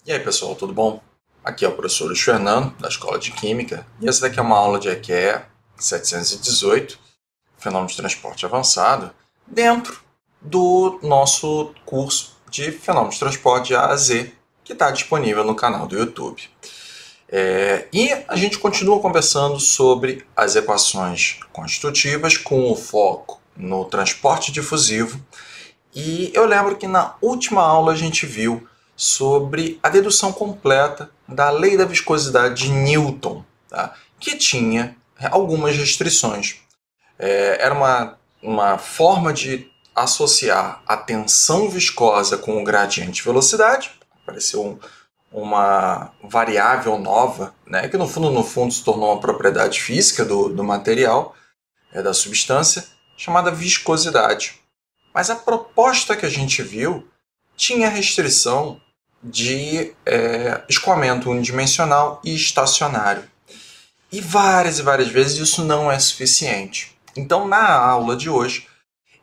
E aí pessoal, tudo bom? Aqui é o professor Luiz Fernando, da Escola de Química, e essa daqui é uma aula de EQE 718, Fenômeno de Transporte Avançado, dentro do nosso curso de Fenômeno de Transporte de A a Z, que está disponível no canal do YouTube. E a gente continua conversando sobre as equações constitutivas com o foco no transporte difusivo. E eu lembro que na última aula a gente viu sobre a dedução completa da lei da viscosidade de Newton, tá? Que tinha algumas restrições. Era uma forma de associar a tensão viscosa com o gradiente de velocidade. Apareceu uma variável nova, né, que no fundo se tornou uma propriedade física do material, da substância, chamada viscosidade. Mas a proposta que a gente viu tinha restrição de escoamento unidimensional e estacionário. E várias vezes isso não é suficiente. Então, na aula de hoje,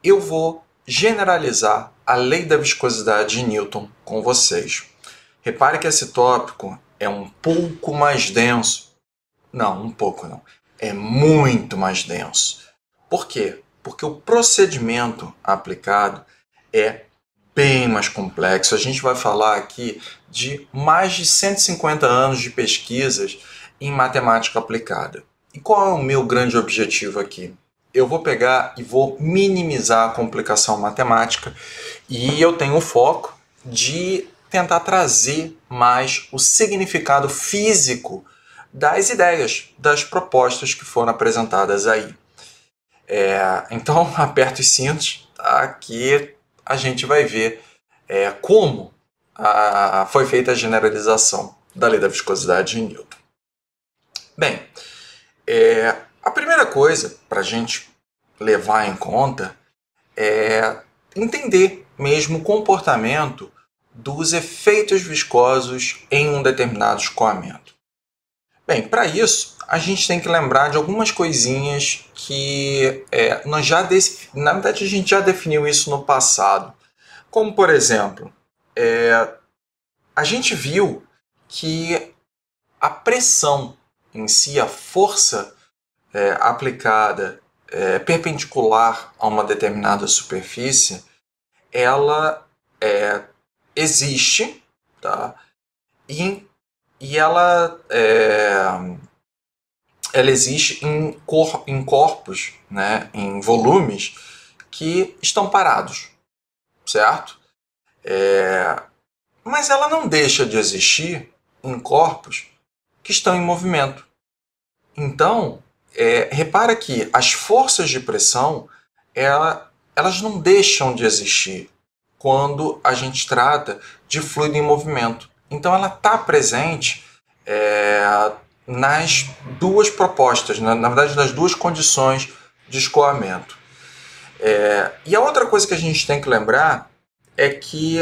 eu vou generalizar a lei da viscosidade de Newton com vocês. Repare que esse tópico é um pouco mais denso. Não, um pouco não. É muito mais denso. Por quê? Porque o procedimento aplicado é bem mais complexo. A gente vai falar aqui de mais de 150 anos de pesquisas em matemática aplicada. E qual é o meu grande objetivo aqui? Eu vou pegar e vou minimizar a complicação matemática e eu tenho o foco de tentar trazer mais o significado físico das ideias, das propostas que foram apresentadas aí. Então, aperta os cintos, tá? Que a gente vai ver como foi feita a generalização da lei da viscosidade de Newton. Bem, a primeira coisa para a gente levar em conta é entender mesmo o comportamento dos efeitos viscosos em um determinado escoamento. Bem, para isso, a gente tem que lembrar de algumas coisinhas que na verdade a gente já definiu isso no passado. Como, por exemplo, a gente viu que a pressão em si, a força aplicada perpendicular a uma determinada superfície, ela existe, tá? E ela existe em corpos, né, em volumes que estão parados, certo? Mas ela não deixa de existir em corpos que estão em movimento. Então, repara que as forças de pressão elas não deixam de existir quando a gente trata de fluido em movimento. Então, ela está presente nas duas propostas, na verdade, nas duas condições de escoamento. E a outra coisa que a gente tem que lembrar é que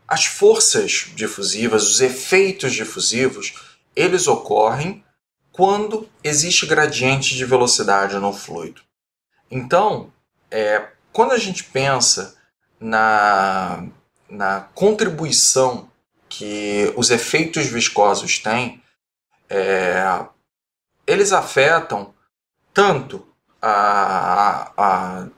as forças difusivas, os efeitos difusivos, eles ocorrem quando existe gradiente de velocidade no fluido. Então, quando a gente pensa na contribuição que os efeitos viscosos têm, eles afetam tanto a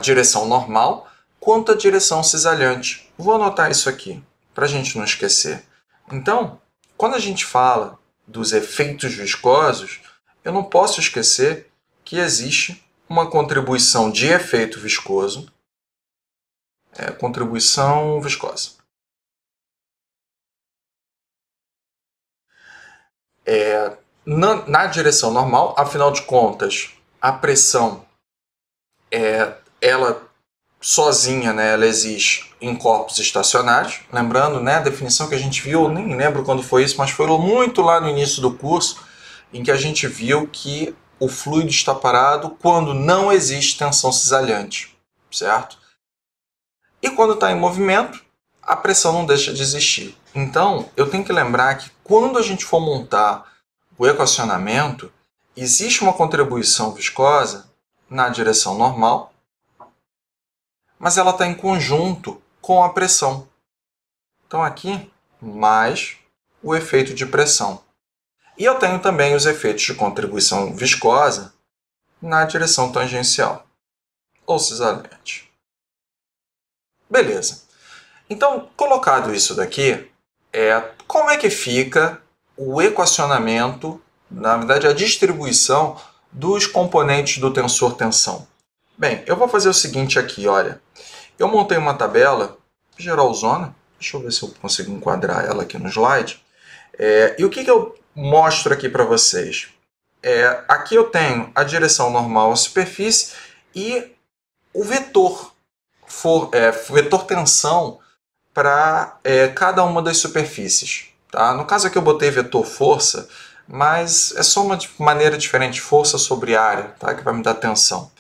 direção normal quanto a direção cisalhante. Vou anotar isso aqui, para a gente não esquecer. Então, quando a gente fala dos efeitos viscosos, eu não posso esquecer que existe uma contribuição de efeito viscoso, contribuição viscosa. Na direção normal, afinal de contas, a pressão, ela sozinha, né, ela existe em corpos estacionários. Lembrando, né, a definição que a gente viu, nem lembro quando foi isso, mas foi muito lá no início do curso, em que a gente viu que o fluido está parado quando não existe tensão cisalhante, certo? E quando está em movimento, a pressão não deixa de existir. Então, eu tenho que lembrar que quando a gente for montar o equacionamento, existe uma contribuição viscosa na direção normal, mas ela está em conjunto com a pressão. Então aqui mais o efeito de pressão. E eu tenho também os efeitos de contribuição viscosa na direção tangencial, ou cisalente. Beleza. Então, colocado isso daqui, como é que fica o equacionamento, na verdade a distribuição dos componentes do tensor tensão? Bem, eu vou fazer o seguinte aqui, olha. Eu montei uma tabela geralzona, deixa eu ver se eu consigo enquadrar ela aqui no slide. E o que eu mostro aqui para vocês? Aqui eu tenho a direção normal à superfície e o vetor tensão para cada uma das superfícies. Tá? No caso aqui eu botei vetor força, mas é só uma maneira diferente, força sobre área, tá? Que vai me dar tensão.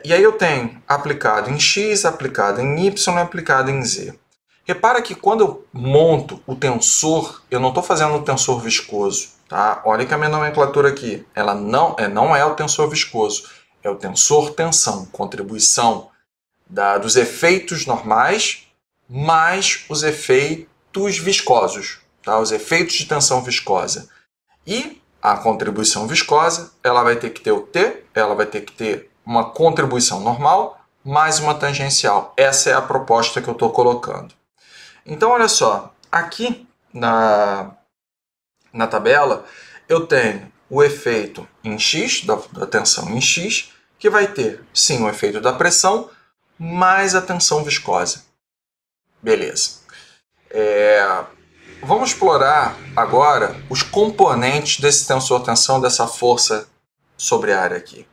E aí eu tenho aplicado em X, aplicado em Y e aplicado em Z. Repara que quando eu monto o tensor, eu não estou fazendo o tensor viscoso. Tá? Olha que a minha nomenclatura aqui, ela não é o tensor viscoso, é o tensor tensão, contribuição dos efeitos normais mais os efeitos viscosos, tá? Os efeitos de tensão viscosa. E a contribuição viscosa, ela vai ter que ter o T, ela vai ter que ter uma contribuição normal mais uma tangencial. Essa é a proposta que eu estou colocando. Então, olha só, aqui na tabela eu tenho o efeito em X, da tensão em X, que vai ter, sim, o efeito da pressão mais a tensão viscosa. Beleza. Vamos explorar agora os componentes desse tensor tensão, dessa força sobre a área aqui.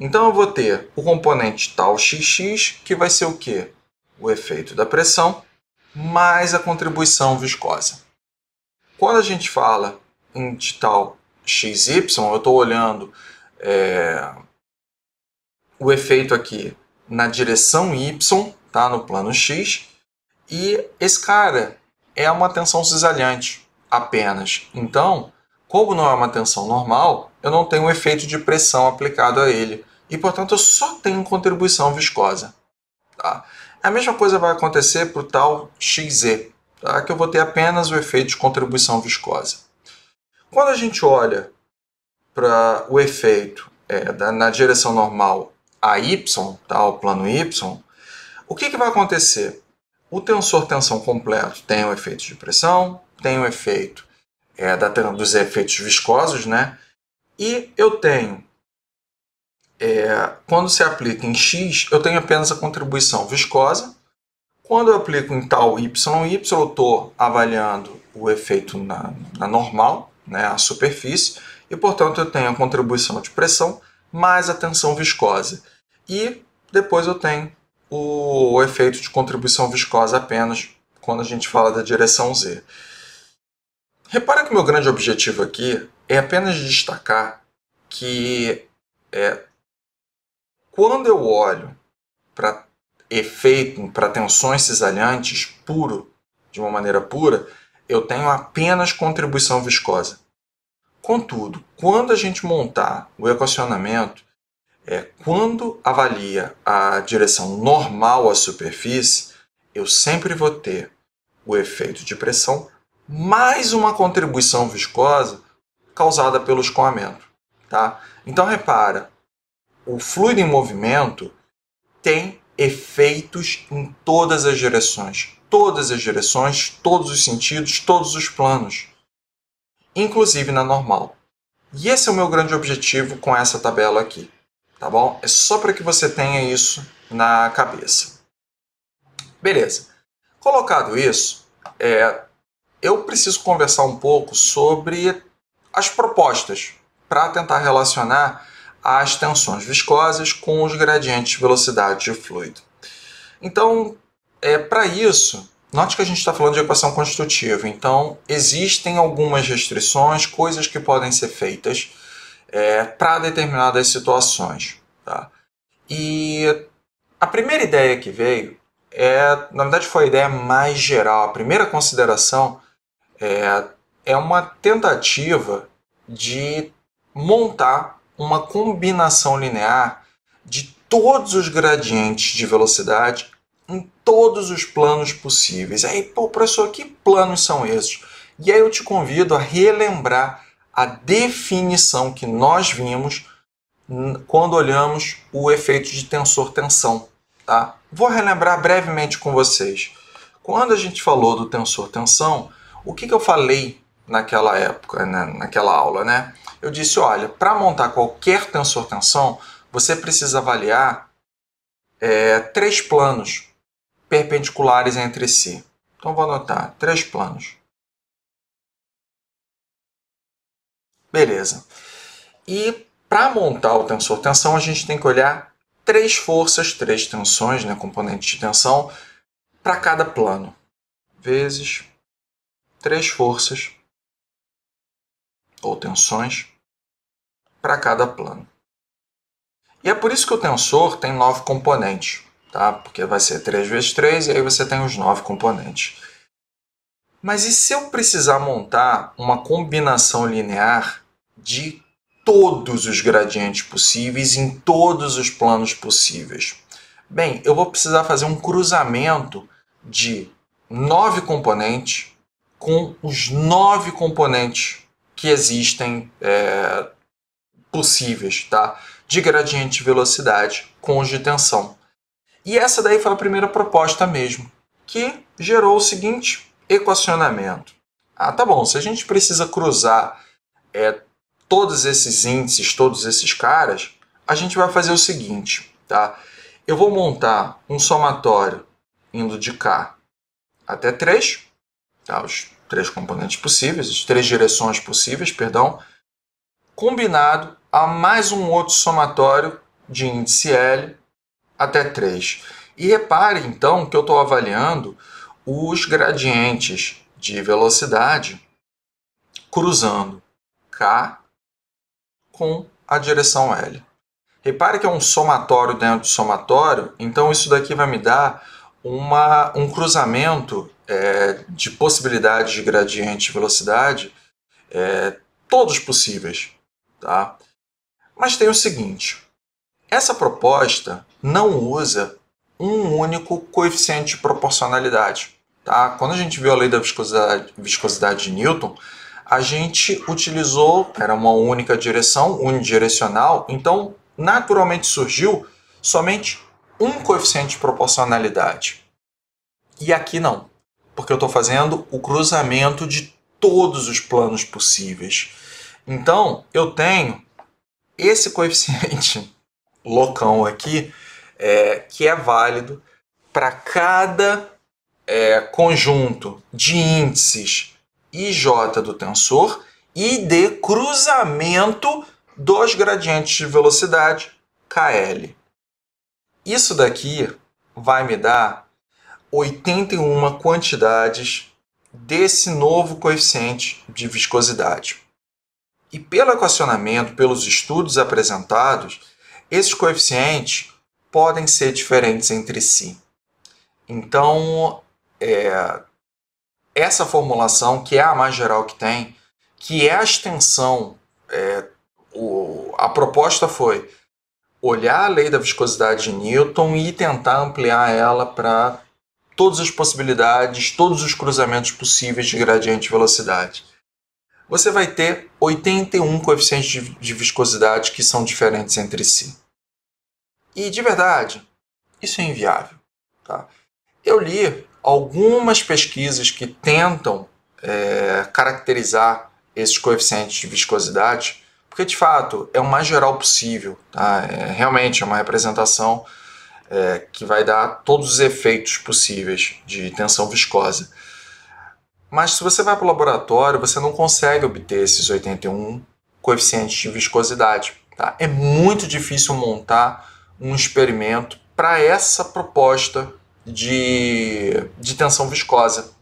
Então eu vou ter o componente τ xx, que vai ser o quê? O efeito da pressão mais a contribuição viscosa. Quando a gente fala em τ xy, eu estou olhando o efeito aqui na direção y, tá? No plano x, e esse cara é uma tensão cisalhante apenas. Então, como não é uma tensão normal, eu não tenho um efeito de pressão aplicado a ele. E, portanto, eu só tenho contribuição viscosa. Tá? A mesma coisa vai acontecer para o tal xz, tá? Que eu vou ter apenas o efeito de contribuição viscosa. Quando a gente olha para o efeito na direção normal a y, tá? O plano y, o que vai acontecer? O tensor tensão completo tem o efeito de pressão, tem o efeito dos efeitos viscosos, né? E eu tenho, quando se aplica em x, eu tenho apenas a contribuição viscosa. Quando eu aplico em tal y, eu estou avaliando o efeito na normal, né, a superfície, e portanto eu tenho a contribuição de pressão mais a tensão viscosa. E depois eu tenho o efeito de contribuição viscosa apenas quando a gente fala da direção Z. Repara que o meu grande objetivo aqui é apenas destacar que quando eu olho para efeito, para tensões cisalhantes puro, de uma maneira pura, eu tenho apenas contribuição viscosa. Contudo, quando a gente montar o equacionamento, quando avalia a direção normal à superfície, eu sempre vou ter o efeito de pressão mais uma contribuição viscosa causada pelo escoamento. Tá? Então, repara, o fluido em movimento tem efeitos em todas as direções, todos os sentidos, todos os planos, inclusive na normal. E esse é o meu grande objetivo com essa tabela aqui. Tá bom? É só para que você tenha isso na cabeça. Beleza. Colocado isso, eu preciso conversar um pouco sobre as propostas para tentar relacionar as tensões viscosas com os gradientes de velocidade de fluido. Então, para isso, note que a gente está falando de equação constitutiva. Então, existem algumas restrições, coisas que podem ser feitas para determinadas situações. Tá? E a primeira ideia que veio, na verdade foi a ideia mais geral, a primeira consideração é uma tentativa de montar uma combinação linear de todos os gradientes de velocidade em todos os planos possíveis. Aí, pô, professor, que planos são esses? E aí eu te convido a relembrar a definição que nós vimos quando olhamos o efeito de tensor-tensão. Tá? Vou relembrar brevemente com vocês. Quando a gente falou do tensor-tensão, o que eu falei naquela época, né? Naquela aula? Né? Eu disse, olha, para montar qualquer tensor-tensão, você precisa avaliar 3 planos perpendiculares entre si. Então vou anotar, 3 planos. Beleza. E para montar o tensor-tensão, a gente tem que olhar 3 forças, 3 tensões, né, componentes de tensão, para cada plano. Vezes 3 forças ou tensões para cada plano. E é por isso que o tensor tem 9 componentes, tá? Porque vai ser 3 vezes 3 e aí você tem os 9 componentes. Mas e se eu precisar montar uma combinação linear de todos os gradientes possíveis em todos os planos possíveis? Bem, eu vou precisar fazer um cruzamento de 9 componentes com os 9 componentes que existem possíveis, tá? De gradiente de velocidade com os de tensão. E essa daí foi a primeira proposta mesmo, que gerou o seguinte equacionamento. Ah, tá bom, se a gente precisa cruzar todos esses índices, todos esses caras, a gente vai fazer o seguinte, tá? Eu vou montar um somatório indo de K até 3, tá? Os 3 componentes possíveis, as 3 direções possíveis, perdão, combinado a mais um outro somatório de índice L até 3. E repare, então, que eu estou avaliando os gradientes de velocidade cruzando K com a direção L. Repare que é um somatório dentro do somatório, então isso daqui vai me dar um cruzamento de possibilidades de gradiente de velocidade todos possíveis. Tá? Mas tem o seguinte, essa proposta não usa um único coeficiente de proporcionalidade. Tá? Quando a gente viu a lei da viscosidade de Newton, a gente utilizou, era uma única direção, unidirecional, então naturalmente surgiu somente um coeficiente de proporcionalidade. E aqui não, porque eu estou fazendo o cruzamento de todos os planos possíveis. Então, eu tenho esse coeficiente loucão aqui, que é válido para cada conjunto de índices IJ do tensor e de cruzamento dos gradientes de velocidade KL. Isso daqui vai me dar 81 quantidades desse novo coeficiente de viscosidade. E pelo equacionamento, pelos estudos apresentados, esses coeficientes podem ser diferentes entre si. Então, essa formulação, que é a mais geral que tem, que é a extensão, a proposta foi olhar a lei da viscosidade de Newton e tentar ampliar ela para todas as possibilidades, todos os cruzamentos possíveis de gradiente de velocidade. Você vai ter 81 coeficientes de viscosidade que são diferentes entre si. E, de verdade, isso é inviável. Tá? Eu li algumas pesquisas que tentam caracterizar esses coeficientes de viscosidade, porque, de fato, é o mais geral possível. Tá? Realmente é uma representação que vai dar todos os efeitos possíveis de tensão viscosa. Mas se você vai para o laboratório, você não consegue obter esses 81 coeficientes de viscosidade. Tá? É muito difícil montar um experimento para essa proposta de tensão viscosa.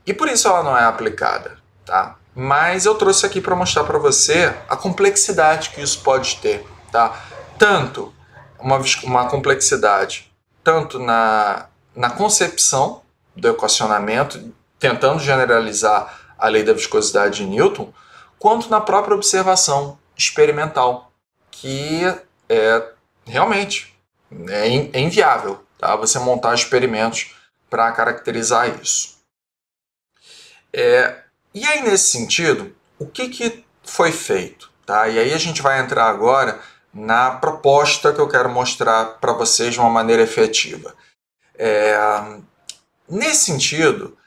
E por isso ela não é aplicada. Tá? Mas eu trouxe aqui para mostrar para você a complexidade que isso pode ter. Tá? Tanto uma complexidade tanto na concepção do equacionamento, tentando generalizar a lei da viscosidade de Newton, quanto na própria observação experimental, que realmente é inviável. tá? Você montar experimentos para caracterizar isso. E aí, nesse sentido, o que foi feito? Tá? E aí a gente vai entrar agora na proposta que eu quero mostrar para vocês de uma maneira efetiva. Nesse sentido,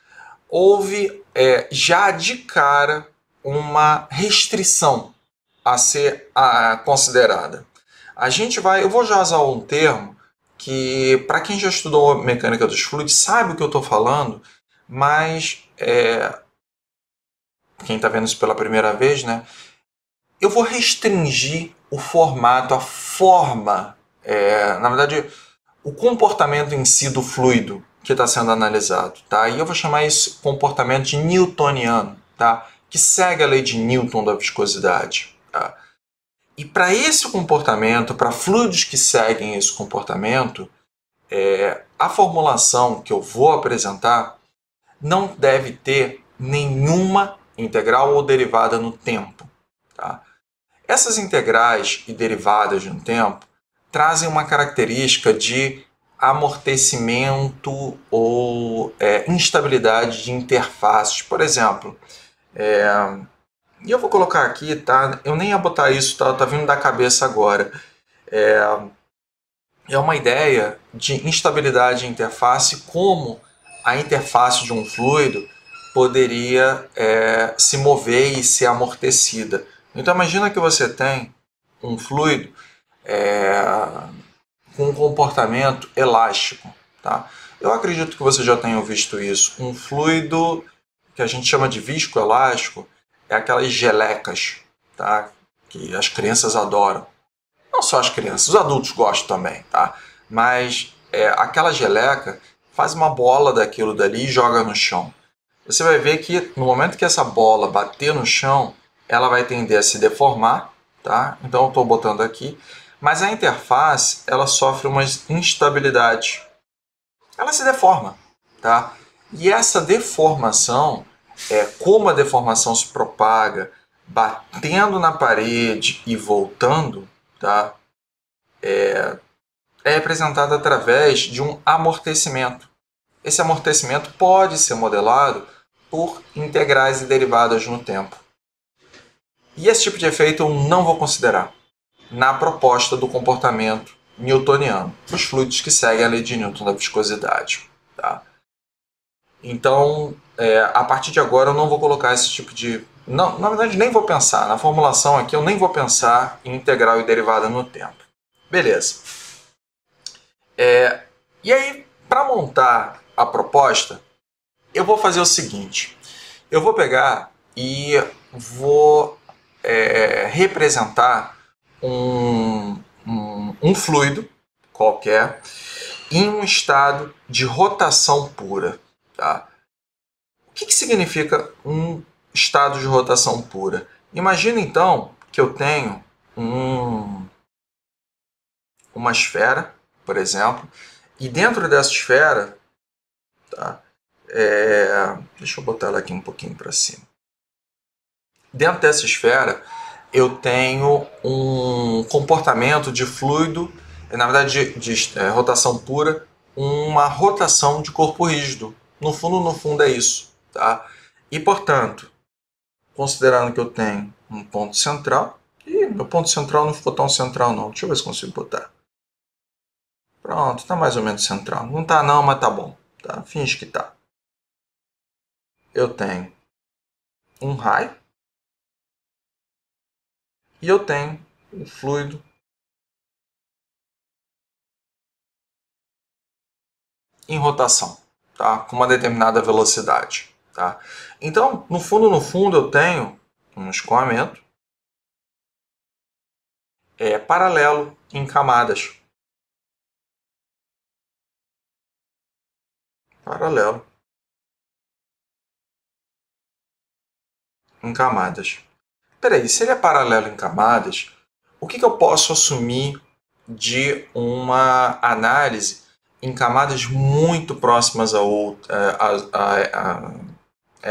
houve já de cara uma restrição a ser considerada. Eu vou já usar um termo que, para quem já estudou mecânica dos fluidos, sabe o que eu estou falando, mas quem está vendo isso pela primeira vez, né? Eu vou restringir o formato, a forma, na verdade, o comportamento em si do fluido que está sendo analisado, tá? E eu vou chamar isso comportamento de newtoniano, tá? Que segue a lei de Newton da viscosidade, tá? E para esse comportamento, para fluidos que seguem esse comportamento, a formulação que eu vou apresentar não deve ter nenhuma integral ou derivada no tempo, tá? Essas integrais e derivadas no tempo trazem uma característica de amortecimento ou instabilidade de interfaces. Por exemplo, e eu vou colocar aqui, tá? Eu nem ia botar isso, tá vindo da cabeça agora. É uma ideia de instabilidade de interface, como a interface de um fluido poderia se mover e ser amortecida. Então imagina que você tem um fluido com um comportamento elástico, tá? Eu acredito que você já tenha visto isso. Um fluido que a gente chama de viscoelástico é aquelas gelecas, tá? Que as crianças adoram. Não só as crianças, os adultos gostam também, tá? Mas aquela geleca faz uma bola daquilo dali e joga no chão. Você vai ver que no momento que essa bola bater no chão, ela vai tender a se deformar, tá? Então eu estou botando aqui. Mas a interface, ela sofre umas instabilidades. Ela se deforma, tá? E essa deformação, como a deformação se propaga, batendo na parede e voltando, tá? É representada através de um amortecimento. Esse amortecimento pode ser modelado por integrais e derivadas no tempo. E esse tipo de efeito eu não vou considerar na proposta do comportamento newtoniano, os fluidos que seguem a lei de Newton da viscosidade. Tá? Então, a partir de agora eu não vou colocar esse tipo de... Não, na verdade, nem vou pensar. Na formulação aqui eu nem vou pensar em integral e derivada no tempo. Beleza. E aí, para montar a proposta, eu vou fazer o seguinte. Eu vou pegar e vou representar um fluido qualquer em um estado de rotação pura. Tá? O que significa um estado de rotação pura? Imagina então que eu tenho uma esfera, por exemplo, e dentro dessa esfera, tá? Deixa eu botar ela aqui um pouquinho para cima. Dentro dessa esfera, eu tenho um comportamento de fluido, na verdade de rotação pura, uma rotação de corpo rígido. No fundo é isso. Tá? E, portanto, considerando que eu tenho um ponto central, e meu ponto central não ficou tão central não, deixa eu ver se consigo botar. Pronto, está mais ou menos central. Não está não, mas tá bom. Tá? Finge que tá. Eu tenho um raio, e eu tenho um fluido em rotação, tá? Com uma determinada velocidade. Tá? Então, no fundo, eu tenho um escoamento paralelo em camadas. Paralelo em camadas. Peraí, se ele é paralelo em camadas, o que eu posso assumir de uma análise em camadas muito próximas a outra,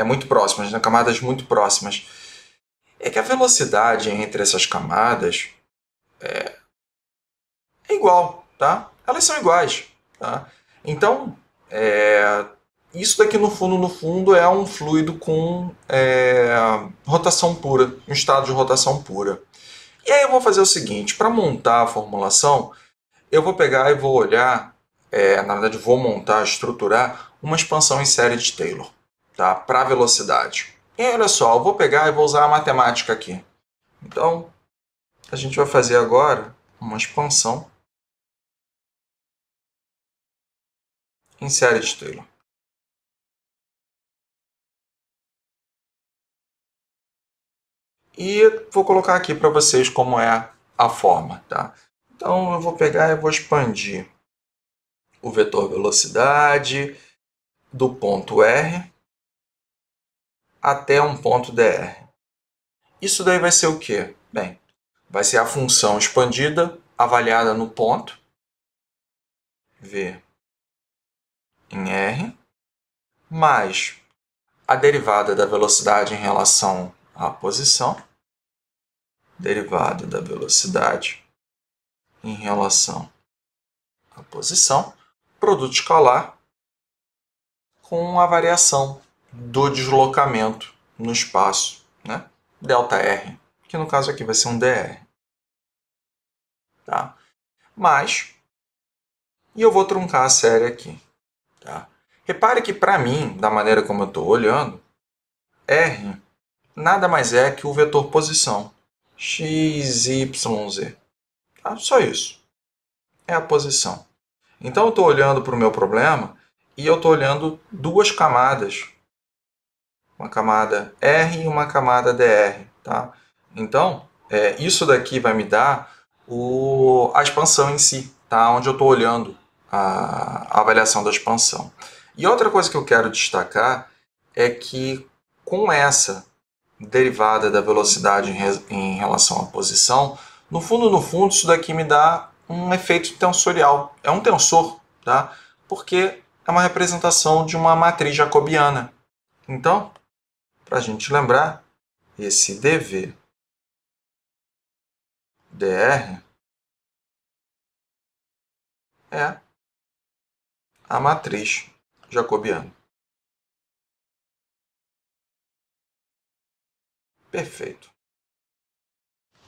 muito próximas, né? Camadas muito próximas? É que a velocidade entre essas camadas é igual, tá? Elas são iguais. Tá? Então, isso daqui no fundo é um fluido com rotação pura, um estado de rotação pura. E aí eu vou fazer o seguinte, para montar a formulação, eu vou pegar e vou olhar, na verdade vou montar, estruturar uma expansão em série de Taylor, tá? Para velocidade. E aí, olha só, eu vou pegar e vou usar a matemática aqui. Então, a gente vai fazer agora uma expansão em série de Taylor. E vou colocar aqui para vocês como é a forma, tá? Então eu vou pegar e vou expandir o vetor velocidade do ponto R até um ponto dr. Isso daí vai ser o quê? Bem, vai ser a função expandida avaliada no ponto V em R, mais a derivada da velocidade em relação à posição, derivada da velocidade em relação à posição, produto escalar com a variação do deslocamento no espaço, né? Δr, que no caso aqui vai ser um dr. Tá? E eu vou truncar a série aqui. Tá? Repare que para mim, da maneira como eu estou olhando, R nada mais é que o vetor posição. X, Y, Z. Tá? Só isso. É a posição. Então eu estou olhando para o meu problema e eu estou olhando duas camadas. Uma camada R e uma camada dr. Tá? Então, isso daqui vai me dar a expansão em si, tá? Onde eu estou olhando a avaliação da expansão. E outra coisa que eu quero destacar é que com essa derivada da velocidade em relação à posição, no fundo, isso daqui me dá um efeito tensorial. É um tensor, tá? Porque é uma representação de uma matriz jacobiana. Então, para a gente lembrar, esse dV dr é a matriz jacobiana. Perfeito.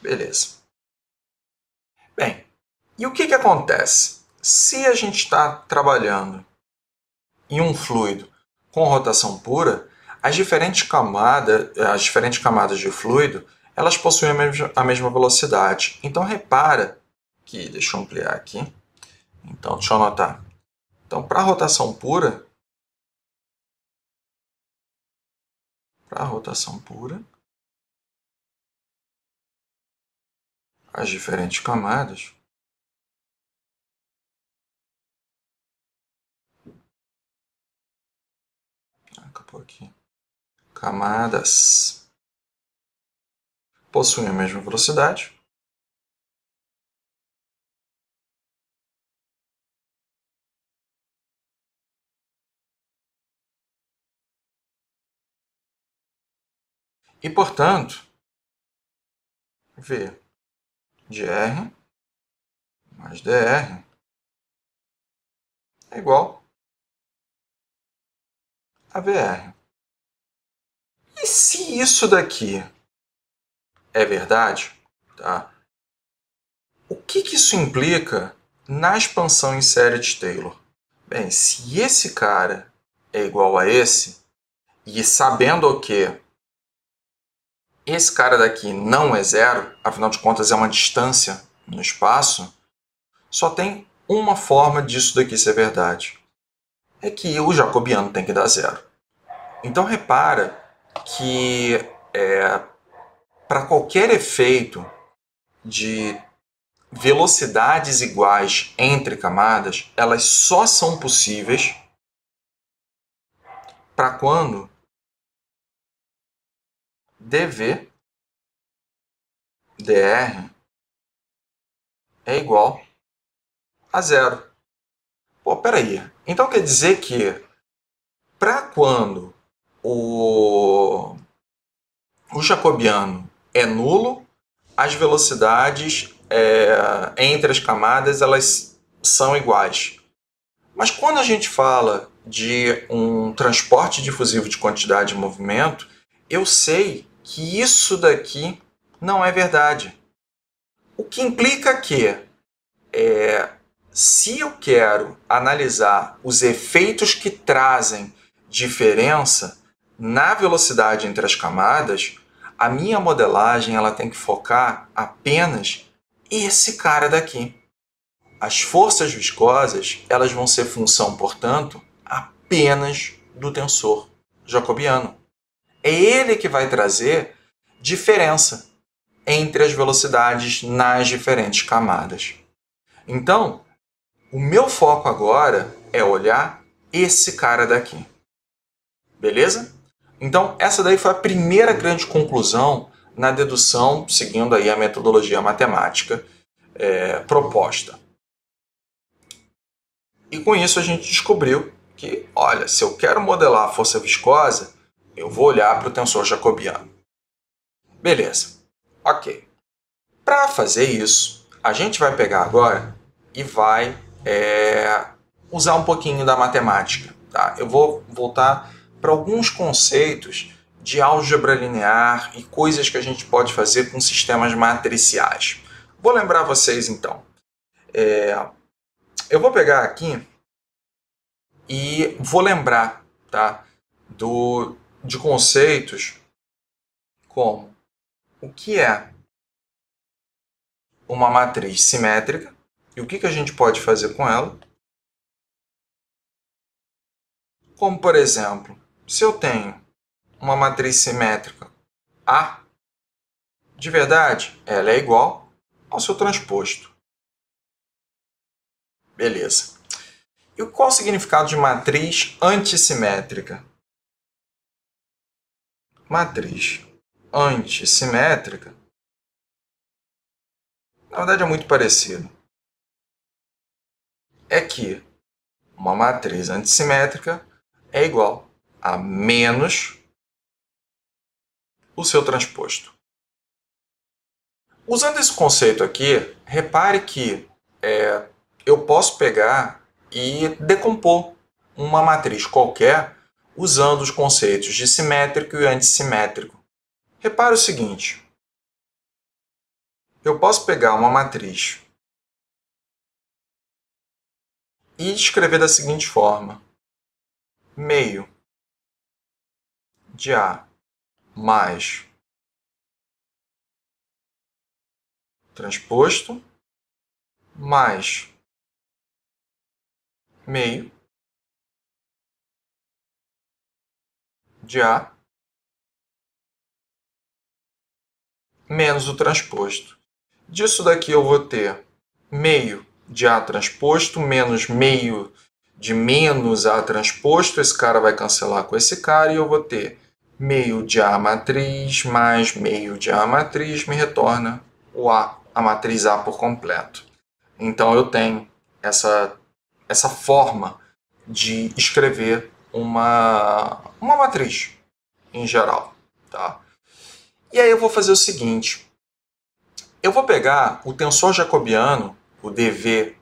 Beleza. Bem, e o que acontece? Se a gente está trabalhando em um fluido com rotação pura, as diferentes camadas de fluido, elas possuem a mesma velocidade. Então repara que, deixa eu ampliar aqui. Então, deixa eu anotar. Então, para a rotação pura, as diferentes camadas camadas possuem a mesma velocidade. E, portanto, V de R mais dr é igual a VR. E se isso daqui é verdade, tá? O que isso implica na expansão em série de Taylor? Bem, se esse cara é igual a esse, e sabendo que esse cara daqui não é zero, afinal de contas é uma distância no espaço, só tem uma forma disso daqui ser verdade. É que o jacobiano tem que dar zero. Então repara que para qualquer efeito de velocidades iguais entre camadas, elas só são possíveis para quando dV dr é igual a zero. Pô, peraí. Então quer dizer que para quando o jacobiano é nulo, as velocidades entre as camadas elas são iguais. Mas quando a gente fala de um transporte difusivo de quantidade de movimento, eu sei que isso daqui não é verdade. O que implica que, se eu quero analisar os efeitos que trazem diferença na velocidade entre as camadas, a minha modelagem ela tem que focar apenas esse cara daqui. As forças viscosas elas vão ser função, portanto, apenas do tensor jacobiano. É ele que vai trazer diferença entre as velocidades nas diferentes camadas. Então, o meu foco agora é olhar esse cara daqui. Beleza? Então, essa daí foi a primeira grande conclusão na dedução, seguindo aí a metodologia matemática proposta. E com isso a gente descobriu que, olha, se eu quero modelar a força viscosa, eu vou olhar para o tensor jacobiano. Beleza. Ok. Para fazer isso, a gente vai pegar agora e vai usar um pouquinho da matemática. Tá? Eu vou voltar para alguns conceitos de álgebra linear e coisas que a gente pode fazer com sistemas matriciais. Vou lembrar vocês então. Eu vou pegar aqui e vou lembrar, tá, de conceitos como o que é uma matriz simétrica e o que a gente pode fazer com ela. Como, por exemplo, se eu tenho uma matriz simétrica A, de verdade, ela é igual ao seu transposto. Beleza. E qual o significado de matriz antissimétrica? Matriz antissimétrica, na verdade, é muito parecido. É que uma matriz antissimétrica é igual a menos o seu transposto. Usando esse conceito aqui, repare que eu posso pegar e decompor uma matriz qualquer usando os conceitos de simétrico e antissimétrico. Repare o seguinte, eu posso pegar uma matriz e escrever da seguinte forma, meio de A mais transposto mais meio de A menos o transposto. Disso daqui eu vou ter meio de A transposto menos meio de menos A transposto. Esse cara vai cancelar com esse cara e eu vou ter meio de A matriz mais meio de A matriz me retorna o A, a matriz A por completo. Então eu tenho essa forma de escrever uma matriz em geral. Tá? E aí eu vou fazer o seguinte, eu vou pegar o tensor jacobiano, o dV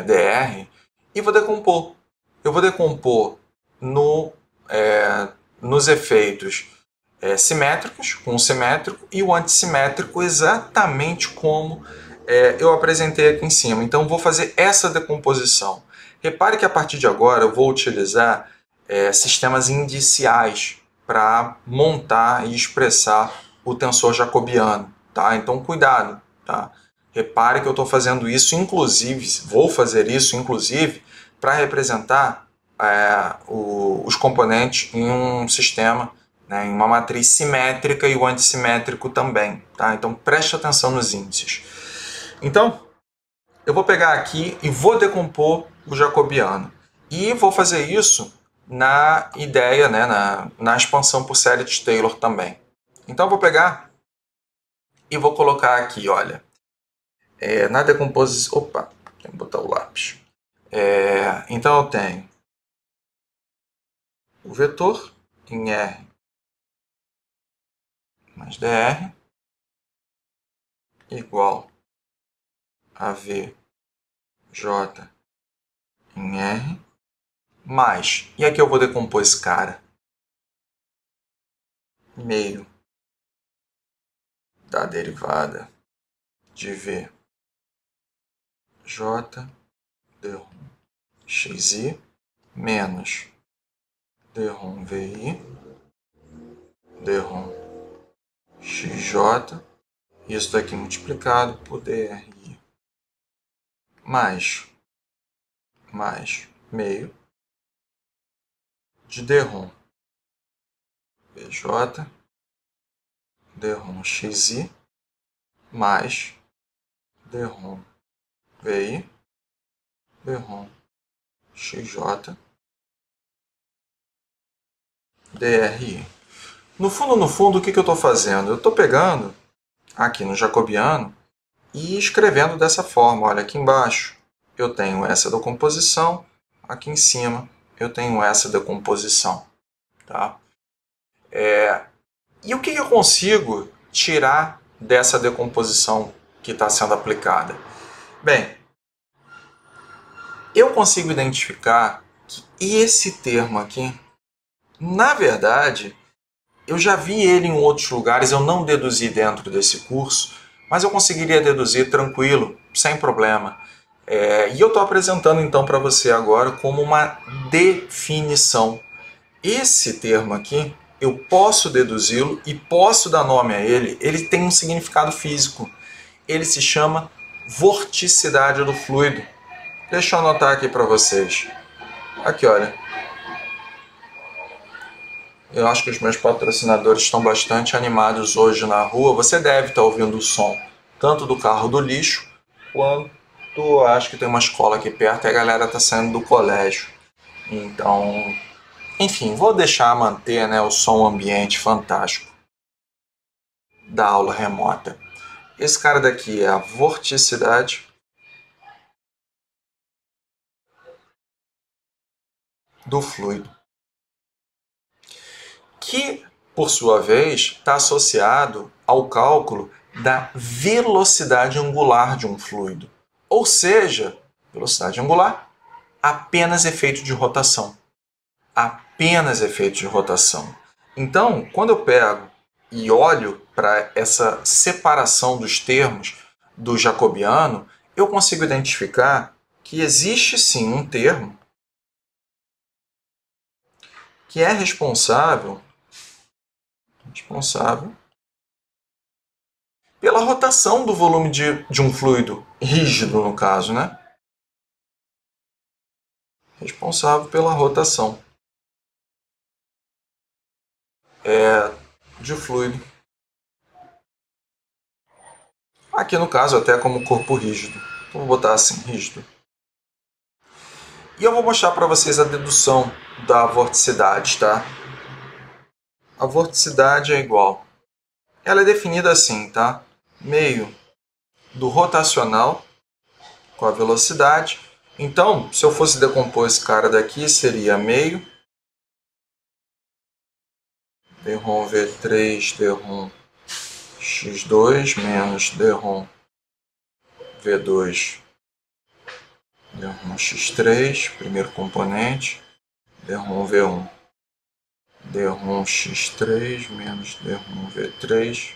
dr, e vou decompor. Eu vou decompor nos efeitos simétricos, com o simétrico, e o antissimétrico exatamente como eu apresentei aqui em cima. Então, vou fazer essa decomposição. Repare que a partir de agora eu vou utilizar sistemas indiciais para montar e expressar o tensor jacobiano. Tá? Então, cuidado. Tá? Repare que eu estou fazendo isso, inclusive, vou fazer isso, inclusive, para representar os componentes em um sistema, né, em uma matriz simétrica e o antissimétrico também. Tá? Então, preste atenção nos índices. Então, eu vou pegar aqui e vou decompor o jacobiano. E vou fazer isso na ideia, né, na expansão por série de Taylor também. Então, eu vou pegar e vou colocar aqui, olha, na decomposição... Opa, tem que botar o lápis. Então, eu tenho o vetor em R mais dr igual a VJ em R mais. E aqui eu vou decompor esse cara. Meio da derivada de V J dRom xi menos dRom VI dRom xj, isso daqui multiplicado por DRI, mais meio de dRom VJ dRom xi mais dRom VI dRom xj DRI. No fundo, o que eu estou fazendo? Eu estou pegando aqui no jacobiano e escrevendo dessa forma. Olha, aqui embaixo eu tenho essa decomposição, aqui em cima eu tenho essa decomposição. Tá? E o que eu consigo tirar dessa decomposição que está sendo aplicada? Bem, eu consigo identificar que esse termo aqui, na verdade, eu já vi ele em outros lugares, eu não deduzi dentro desse curso, mas eu conseguiria deduzir tranquilo, sem problema. E eu estou apresentando então para você agora como uma definição. Esse termo aqui, eu posso deduzi-lo e posso dar nome a ele. Ele tem um significado físico. Ele se chama vorticidade do fluido. Deixa eu anotar aqui para vocês. Aqui, olha. Eu acho que os meus patrocinadores estão bastante animados hoje na rua. Você deve estar ouvindo o som tanto do carro do lixo, quanto acho que tem uma escola aqui perto e a galera está saindo do colégio. Então, enfim, vou deixar manter, né, o som ambiente fantástico da aula remota. Esse cara daqui é a vorticidade do fluido, que, por sua vez, está associado ao cálculo da velocidade angular de um fluido. Ou seja, velocidade angular, apenas efeito de rotação. Apenas efeito de rotação. Então, quando eu pego e olho para essa separação dos termos do jacobiano, eu consigo identificar que existe sim um termo que é responsável pela rotação do volume de um fluido rígido, no caso, né? Responsável pela rotação de fluido. Aqui no caso até como corpo rígido. Então, vou botar assim, rígido. E eu vou mostrar para vocês a dedução da vorticidade, tá? A vorticidade é igual. Ela é definida assim, tá? Meio do rotacional com a velocidade. Então, se eu fosse decompor esse cara daqui, seria meio dRom V3 dRom x2 menos dRom V2 dRom x3, primeiro componente, dRom V1 dRom x3 menos dRom V3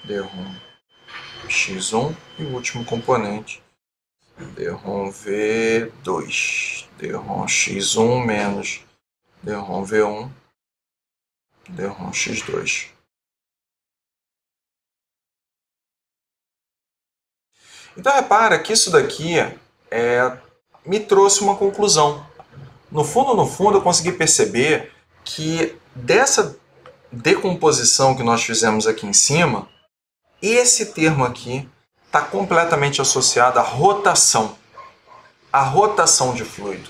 dRom x1 e o último componente, dRom V2 dRom x1 menos dRom V1 dRom x2. Então repara que isso daqui me trouxe uma conclusão. No fundo, eu consegui perceber que dessa decomposição que nós fizemos aqui em cima, esse termo aqui está completamente associado à rotação de fluido,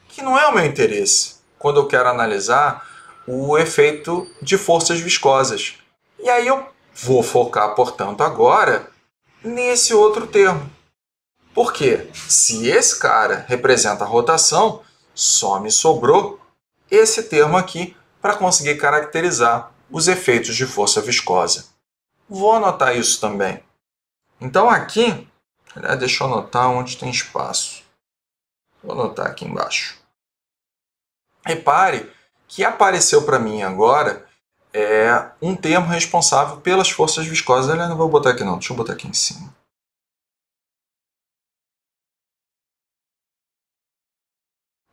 que não é o meu interesse quando eu quero analisar o efeito de forças viscosas. E aí eu vou focar, portanto, agora nesse outro termo. Porque se esse cara representa a rotação, só me sobrou esse termo aqui para conseguir caracterizar os efeitos de força viscosa. Vou anotar isso também. Então aqui, deixa eu anotar onde tem espaço. Vou anotar aqui embaixo. Repare que apareceu para mim agora um termo responsável pelas forças viscosas. Aliás, não vou botar aqui não, deixa eu botar aqui em cima.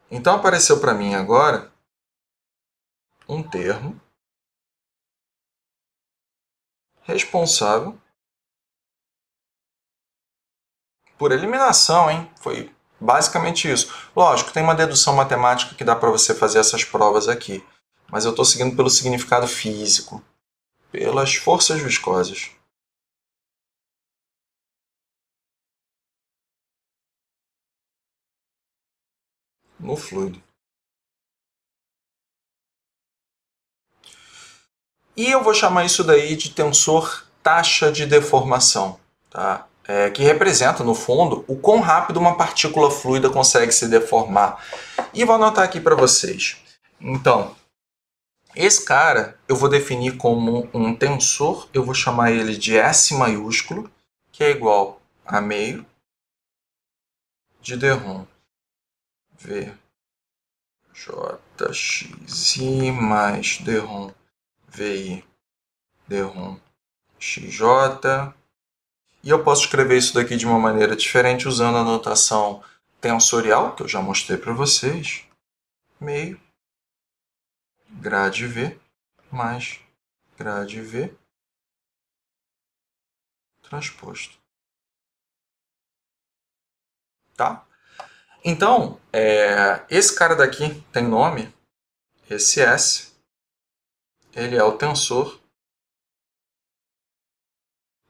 Então apareceu para mim agora um termo responsável por eliminação, hein? Foi basicamente isso. Lógico, tem uma dedução matemática que dá para você fazer essas provas aqui, mas eu estou seguindo pelo significado físico, pelas forças viscosas. No fluido. E eu vou chamar isso daí de tensor taxa de deformação, tá? Que representa, no fundo, o quão rápido uma partícula fluida consegue se deformar. E vou anotar aqui para vocês. Então, esse cara eu vou definir como um tensor, eu vou chamar ele de S maiúsculo, que é igual a meio de dρ V JXi mais dρ VI dρ XJ. E eu posso escrever isso daqui de uma maneira diferente usando a notação tensorial, que eu já mostrei para vocês. Meio grade V mais grade V transposto. Tá? Então, esse cara daqui tem nome, esse S, ele é o tensor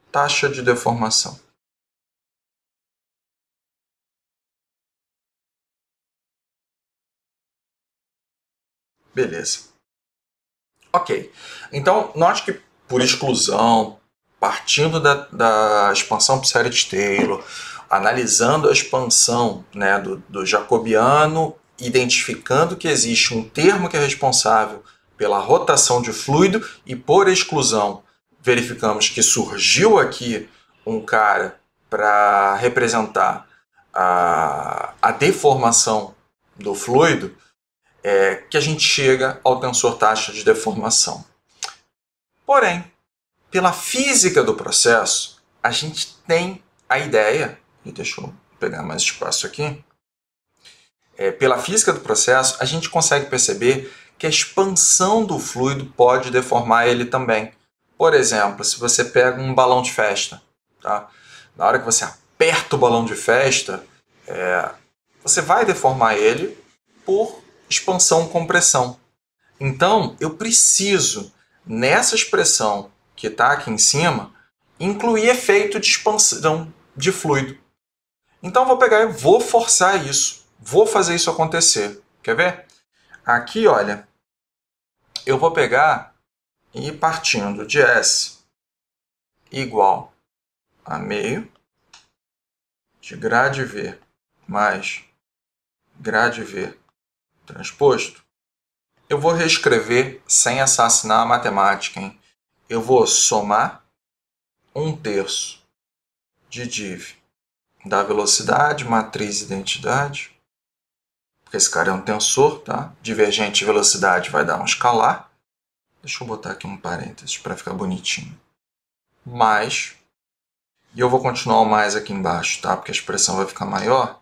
taxa de deformação. Beleza. Ok. Então, note que por exclusão, partindo da expansão Psaric-Taylor, analisando a expansão, né, do jacobiano, identificando que existe um termo que é responsável pela rotação de fluido e, por exclusão, verificamos que surgiu aqui um cara para representar a deformação do fluido, que a gente chega ao tensor taxa de deformação. Porém, pela física do processo, a gente tem a ideia, e deixa eu pegar mais espaço aqui, pela física do processo, a gente consegue perceber que a expansão do fluido pode deformar ele também. Por exemplo, se você pega um balão de festa, tá? Na hora que você aperta o balão de festa, você vai deformar ele por expansão-compressão. Então, eu preciso, nessa expressão que está aqui em cima, incluir efeito de expansão de fluido. Então, eu vou pegar e vou forçar isso. Vou fazer isso acontecer. Quer ver? Aqui, olha, eu vou pegar e partindo de S igual a meio de grade V mais grade V transposto, eu vou reescrever sem assassinar a matemática, hein? Eu vou somar 1/3 de div da velocidade, matriz identidade, porque esse cara é um tensor, tá? Divergente de velocidade vai dar um escalar. Deixa eu botar aqui um parênteses para ficar bonitinho. Mais, e eu vou continuar o mais aqui embaixo, tá? Porque a expressão vai ficar maior.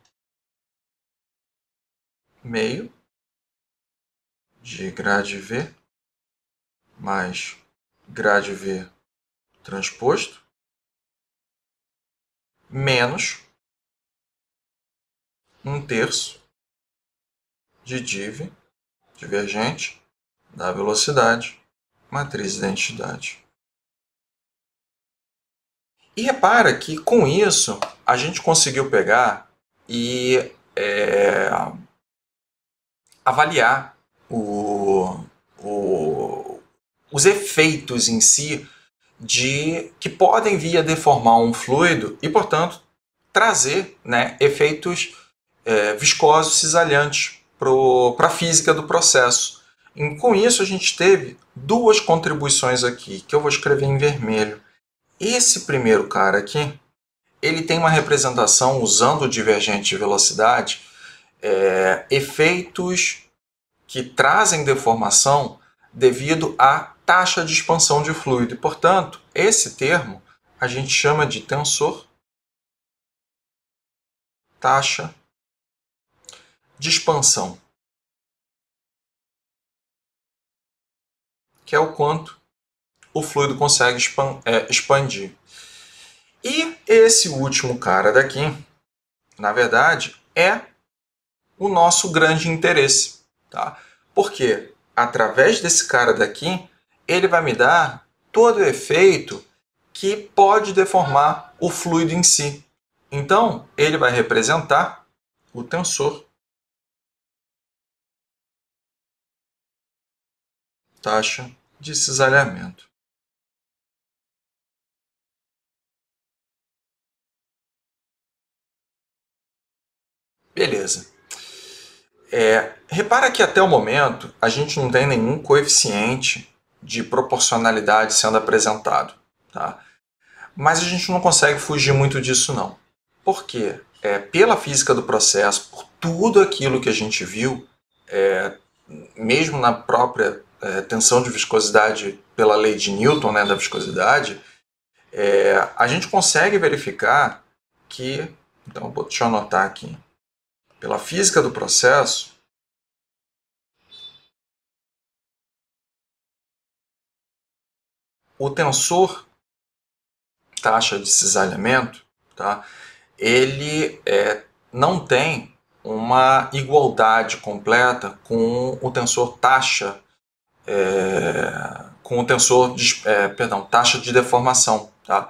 Meio de grade V mais grade V transposto menos 1/3 de div divergente da velocidade matriz identidade. E repara que com isso a gente conseguiu pegar e avaliar os efeitos em si que podem vir a deformar um fluido e, portanto, trazer, né, efeitos viscosos cisalhantes para a física do processo. E com isso a gente teve duas contribuições aqui, que eu vou escrever em vermelho. Esse primeiro cara aqui, ele tem uma representação usando o divergente de velocidade, efeitos que trazem deformação devido à taxa de expansão de fluido. E, portanto, esse termo a gente chama de tensor taxa de expansão, que é o quanto o fluido consegue expandir. E esse último cara daqui, na verdade, é o nosso grande interesse, tá? Porque através desse cara daqui, ele vai me dar todo o efeito que pode deformar o fluido em si. Então, ele vai representar o tensor taxa de cisalhamento. Beleza. Repara que até o momento a gente não tem nenhum coeficiente de proporcionalidade sendo apresentado, tá? Mas a gente não consegue fugir muito disso não. Por quê? Pela física do processo, por tudo aquilo que a gente viu, mesmo na própria tensão de viscosidade pela lei de Newton, né, da viscosidade, a gente consegue verificar que, então deixa eu anotar aqui, pela física do processo, o tensor taxa de cisalhamento, tá, ele não tem uma igualdade completa com o tensor taxa, com o tensor taxa de deformação. Tá?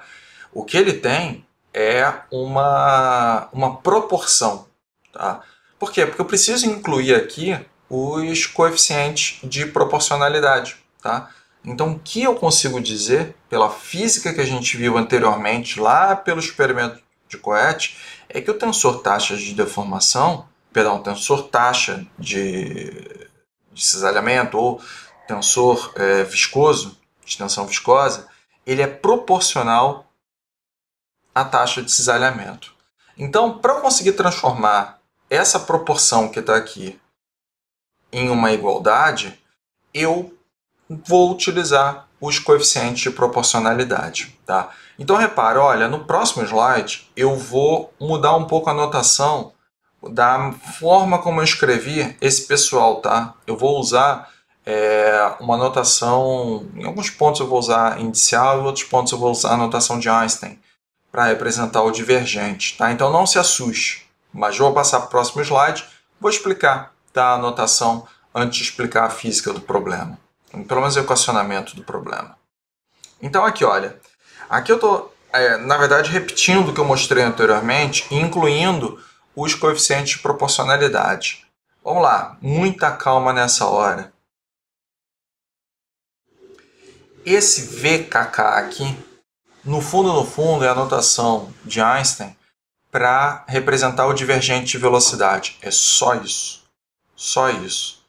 O que ele tem é uma proporção. Tá? Por quê? Porque eu preciso incluir aqui os coeficientes de proporcionalidade. Tá? Então, o que eu consigo dizer, pela física que a gente viu anteriormente, lá pelo experimento de Coete, é que o tensor taxa de deformação, o tensor taxa de cisalhamento ou tensor viscoso, de tensão viscosa, ele é proporcional à taxa de cisalhamento. Então, para eu conseguir transformar essa proporção que está aqui em uma igualdade, eu vou utilizar os coeficientes de proporcionalidade. Tá? Então, repara, olha, no próximo slide eu vou mudar um pouco a notação da forma como eu escrevi esse pessoal. Tá? Eu vou usar uma notação, em alguns pontos eu vou usar inicial e em outros pontos eu vou usar a notação de Einstein para representar o divergente. Tá? Então não se assuste, mas vou passar para o próximo slide, vou explicar, tá, a notação antes de explicar a física do problema. Pelo menos o equacionamento do problema. Então aqui, olha, aqui eu estou, na verdade, repetindo o que eu mostrei anteriormente, incluindo os coeficientes de proporcionalidade. Vamos lá, muita calma nessa hora. Esse VKK aqui, no fundo, é a notação de Einstein para representar o divergente de velocidade. É só isso. Só isso.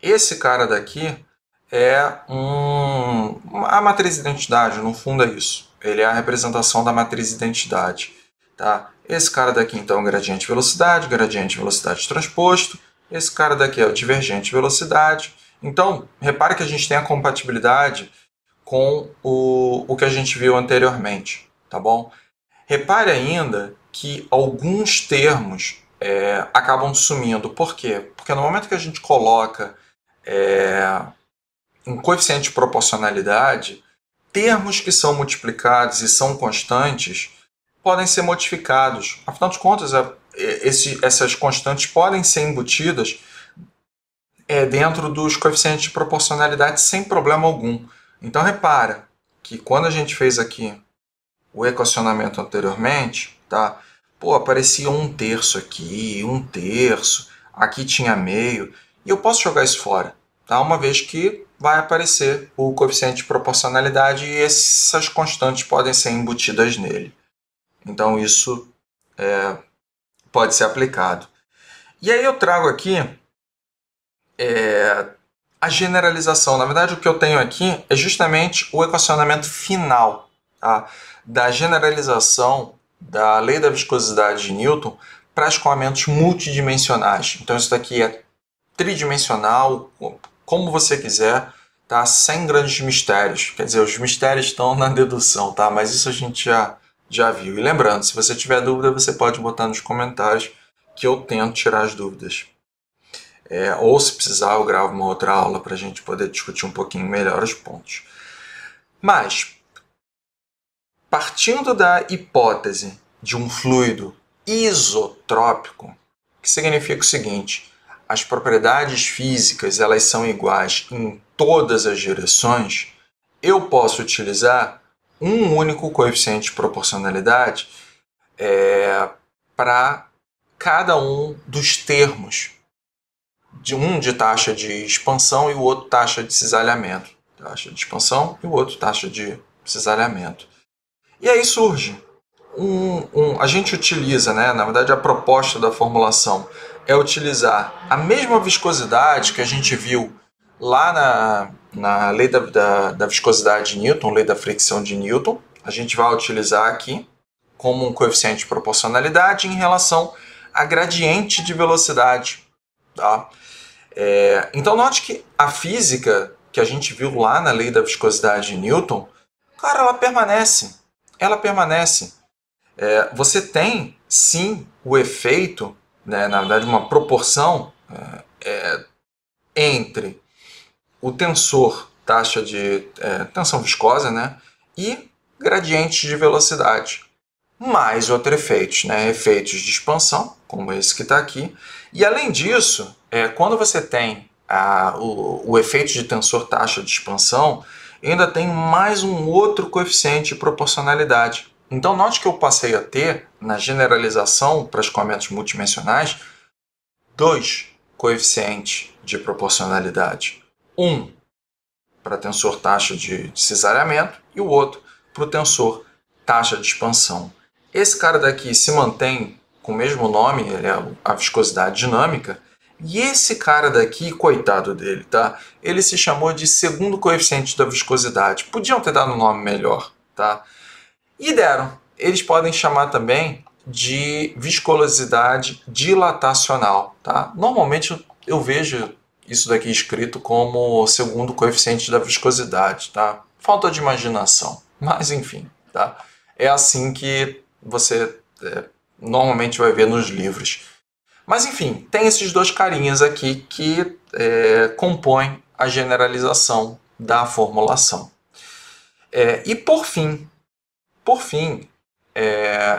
Esse cara daqui é a matriz de identidade, no fundo é isso. Ele é a representação da matriz de identidade. Tá? Esse cara daqui, então, é o gradiente de velocidade transposto. Esse cara daqui é o divergente de velocidade. Então, repare que a gente tem a compatibilidade com o que a gente viu anteriormente. Tá bom? Repare ainda que alguns termos acabam sumindo. Por quê? Porque no momento que a gente coloca um coeficiente de proporcionalidade, termos que são multiplicados e são constantes podem ser modificados. Afinal de contas, essas constantes podem ser embutidas dentro dos coeficientes de proporcionalidade sem problema algum. Então repara que quando a gente fez aqui o equacionamento anteriormente, tá? Pô, aparecia 1/3 aqui, 1/3, aqui tinha meio, e eu posso jogar isso fora, tá? Uma vez que vai aparecer o coeficiente de proporcionalidade e essas constantes podem ser embutidas nele. Então isso pode ser aplicado. E aí eu trago aqui a generalização. Na verdade, o que eu tenho aqui é justamente o equacionamento final, tá? Da generalização da lei da viscosidade de Newton para escoamentos multidimensionais. Então isso daqui é tridimensional, como você quiser, tá? Sem grandes mistérios. Quer dizer, os mistérios estão na dedução, tá? Mas isso a gente já viu. E lembrando, se você tiver dúvida, você pode botar nos comentários que eu tento tirar as dúvidas. Ou se precisar, eu gravo uma outra aula para a gente poder discutir um pouquinho melhor os pontos. Mas, partindo da hipótese de um fluido isotrópico, que significa o seguinte: as propriedades físicas elas são iguais em todas as direções, eu posso utilizar um único coeficiente de proporcionalidade para cada um dos termos, de taxa de expansão e o outro taxa de cisalhamento. Taxa de expansão e o outro taxa de cisalhamento. E aí surge a gente utiliza, né, na verdade a proposta da formulação é utilizar a mesma viscosidade que a gente viu lá na lei da viscosidade de Newton, lei da fricção de Newton. A gente vai utilizar aqui como um coeficiente de proporcionalidade em relação a gradiente de velocidade. Tá? Então note que a física que a gente viu lá na lei da viscosidade de Newton, cara, ela permanece. Você tem, sim, o efeito, né, na verdade, uma proporção entre o tensor, taxa de tensão viscosa, né, e gradiente de velocidade. Mais outros efeitos, né, efeitos de expansão, como esse que está aqui. E, além disso, quando você tem o efeito de tensor taxa de expansão, ainda tem mais um outro coeficiente de proporcionalidade. Então, note que eu passei a ter, na generalização para escoamentos multidimensionais, 2 coeficientes de proporcionalidade. Um para tensor taxa de cisalhamento e o outro para o tensor taxa de expansão. Esse cara daqui se mantém com o mesmo nome, ele é a viscosidade dinâmica, e esse cara daqui, coitado dele, tá? Ele se chamou de segundo coeficiente da viscosidade. Podiam ter dado um nome melhor, tá? E deram. Eles podem chamar também de viscosidade dilatacional, tá? Normalmente eu vejo isso daqui escrito como segundo coeficiente da viscosidade, tá? Falta de imaginação, mas enfim, tá? É assim que você normalmente vai ver nos livros. Mas enfim, tem esses dois carinhas aqui que compõem a generalização da formulação. E por fim,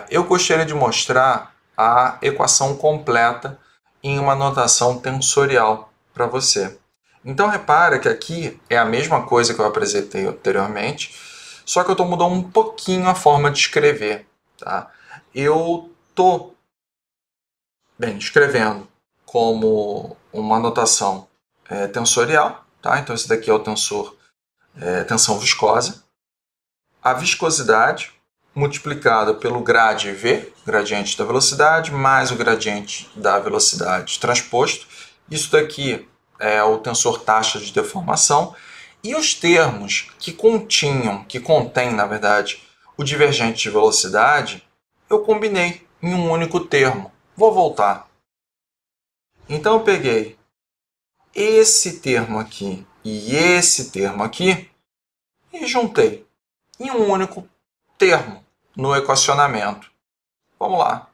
eu gostaria de mostrar a equação completa em uma notação tensorial para você. Então repara que aqui é a mesma coisa que eu apresentei anteriormente, só que eu estou mudando um pouquinho a forma de escrever. Tá? Eu estou escrevendo como uma notação tensorial. Tá? Então esse daqui é o tensor tensão viscosa. A viscosidade multiplicado pelo grade V, gradiente da velocidade, mais o gradiente da velocidade transposto. Isso daqui é o tensor taxa de deformação. E os termos que contêm, na verdade, o divergente de velocidade, eu combinei em um único termo. Vou voltar. Então eu peguei esse termo aqui e esse termo aqui e juntei em um único termo no equacionamento. Vamos lá.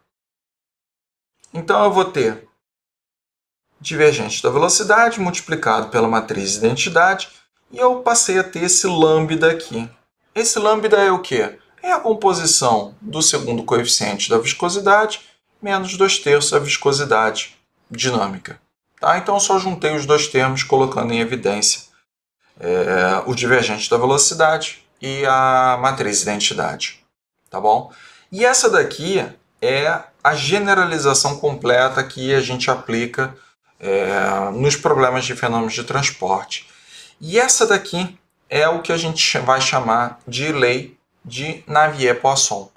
Então eu vou ter divergente da velocidade multiplicado pela matriz de identidade e eu passei a ter esse lambda aqui. Esse lambda é o quê? É a composição do segundo coeficiente da viscosidade menos 2/3 da viscosidade dinâmica. Tá? Então eu só juntei os dois termos colocando em evidência o divergente da velocidade e a matriz de identidade. Tá bom? E essa daqui é a generalização completa que a gente aplica nos problemas de fenômenos de transporte. E essa daqui é o que a gente vai chamar de lei de Navier-Poisson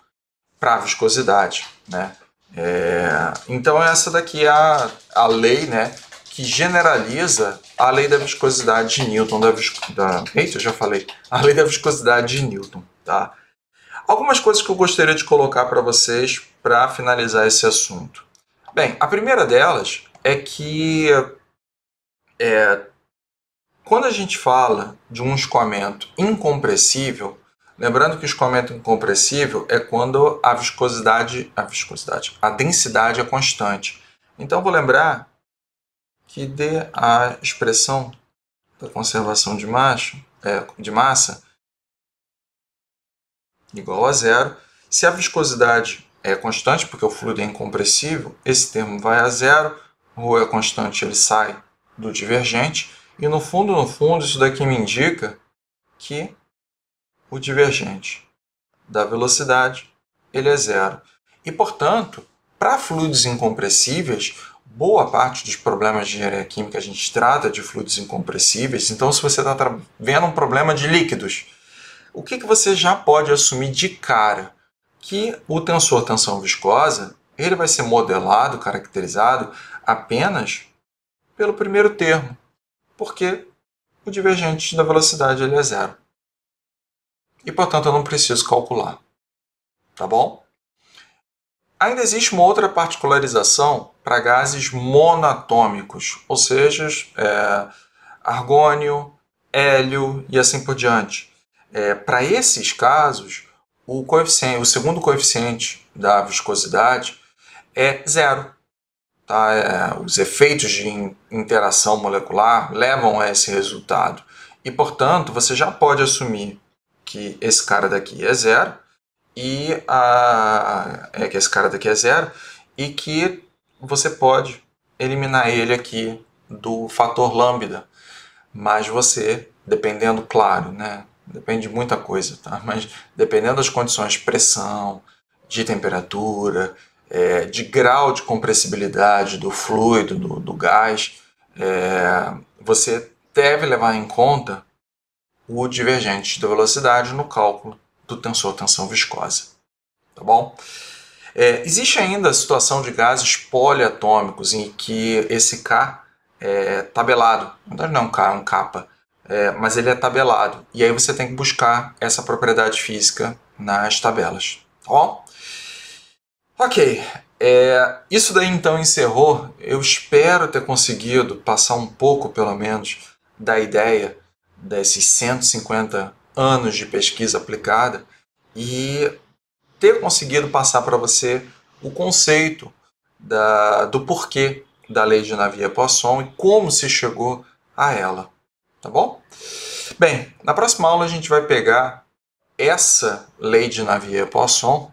para a viscosidade. Né? Então essa daqui é a lei, né, que generaliza a lei da viscosidade de Newton. Eita, eu já falei. A lei da viscosidade de Newton. Tá? Algumas coisas que eu gostaria de colocar para vocês para finalizar esse assunto. Bem, a primeira delas é que Quando a gente fala de um escoamento incompressível, lembrando que o escoamento incompressível é quando a densidade é constante. Então, vou lembrar que a expressão da conservação de massa igual a zero. Se a viscosidade é constante, porque o fluido é incompressível, esse termo vai a zero. Rho é constante, ele sai do divergente. E no fundo, isso daqui me indica que o divergente da velocidade ele é zero. E, portanto, para fluidos incompressíveis, boa parte dos problemas de engenharia química a gente trata de fluidos incompressíveis. Então, se você está vendo um problema de líquidos, o que você já pode assumir de cara? Que o tensor tensão viscosa ele vai ser modelado, caracterizado apenas pelo primeiro termo, porque o divergente da velocidade ele é zero. E, portanto, eu não preciso calcular. Tá bom? Ainda existe uma outra particularização para gases monatômicos, ou seja, argônio, hélio e assim por diante. Para esses casos, o segundo coeficiente da viscosidade é zero. Tá? Os efeitos de interação molecular levam a esse resultado. E, portanto, você já pode assumir que esse cara daqui é zero que esse cara daqui é zero e que você pode eliminar ele aqui do fator lambda. Mas você, dependendo, claro, né? Depende de muita coisa, tá? Mas dependendo das condições de pressão, de temperatura, de grau de compressibilidade do fluido, do gás, você deve levar em conta o divergente da velocidade no cálculo do tensor tensão viscosa. Tá bom? Existe ainda a situação de gases poliatômicos em que esse K é tabelado. Na verdade não é um K, é um kappa. Mas ele é tabelado. E aí você tem que buscar essa propriedade física nas tabelas. Tá bom? Ok. Isso daí então encerrou. Eu espero ter conseguido passar um pouco, pelo menos, da ideia desses 150 anos de pesquisa aplicada e ter conseguido passar para você o conceito do porquê da lei de Navier-Poisson e como se chegou a ela. Tá bom? Bem, na próxima aula a gente vai pegar essa lei de Navier-Poisson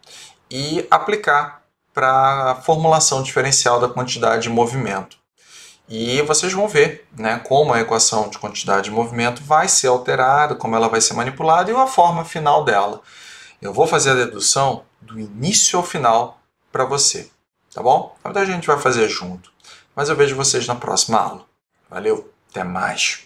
e aplicar para a formulação diferencial da quantidade de movimento. E vocês vão ver, né, como a equação de quantidade de movimento vai ser alterada, como ela vai ser manipulada e a forma final dela. Eu vou fazer a dedução do início ao final para você, tá bom? Na verdade a gente vai fazer junto, mas eu vejo vocês na próxima aula. Valeu, até mais!